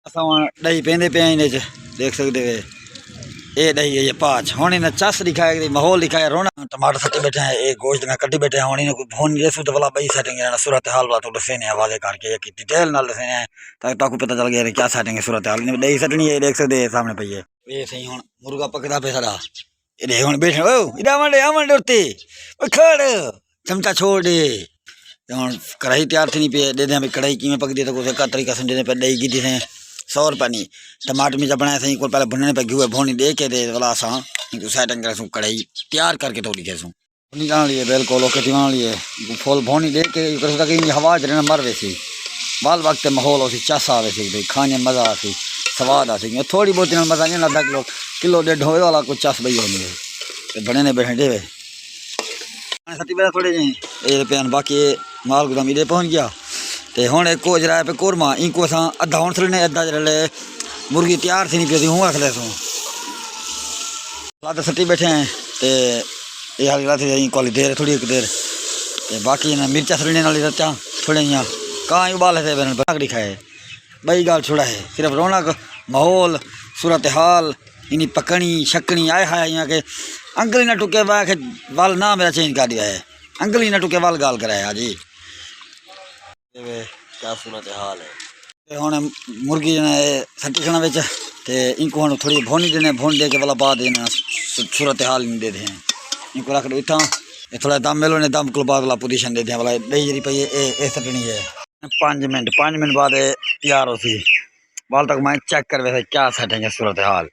असां ॾही पेंदे पिया आहिनि च देख सकते वे ये ॾही है ये पाँच हुण इन चस दिखाए माहौल दिखाए रोना टमाटर सटे बैठे हैं ये गोश्त में कटी बैठे हैं हुण इन फोन जैसू तो भला बई सेटिंग है सूरत हाल वाला तो दसे ने हवाले करके एक डिटेल नाल दसे हैं ताकि ताकू पता चल गया क्या सेटिंग है सूरत हाल ने ॾही सटनी है देख सकते हैं सामने पई है ये सही हुण मुर्गा पकदा पे साडा ये हुण बैठे ओ इदा मंडे उठते खड़ चमचा छोड़ दे हुण कढ़ाई तैयार थी पे दे दे कढ़ाई किवें पकदी तो कुछ का तरीका समझने पे ॾही गिदी से 100 रुपये नी टमाटर मिर्चा बनाए सही को पहले भुनने पे घी भोनी दे के दे वाला असां सेटिंग कर कढ़ाई तैयार करके थोड़ी कैसूँ भुनी जान लिए बिल्कुल ओके दिवान लिए फुल भोनी दे के कर हवा जन मर वैसी बाल वक्त माहौल हो चस आ वैसी भाई खाने मज़ा आसी स्वाद आसी थोड़ी बहुत मज़ा नहीं आधा किलो 1.5 वाला कुछ चस बई होनी है बने ने बैठे दे सती पे थोड़े जे पे बाकी माल गुदाम इधे पहुँच गया तो हूँ एक जरा पे कोरमा इनको अस अद्धा हूँ थोड़े अद्धा जरा मुर्गी तैयार थी नहीं पी हूँ आखले सो लाद सटी बैठे हैं तो ये हाल थी कॉली देर थोड़ी एक देर तो बाकी ना मिर्चा सड़ने वाली रचा थोड़े यहाँ कहाँ उबाल थे पकड़ी खाए बई गाल छुड़ा है सिर्फ रौनक माहौल सूरत हाल इन पकनी छकनी आए हाय यहाँ के अंकल ही ना टुके वाल ना मेरा चेंज कर दिया है अंकल ही ना टुके वाल गाल कराया जी क्या सूरत हाल है हूँ मुर्गी जन सटी खना बिच तो इनको हम थोड़ी भोनी देने भोन दे के वाला बाद सूरत हाल नहीं दे दें इनको रख दो इतना थोड़ा दम मिलो ने दम को बाद वाला पोजीशन दे दें वाला दही जी पई ये सटनी है 5 मिनट बाद तैयार होती बाल तक मैं चेक कर वैसे क्या सेटिंग है सूरत हाल।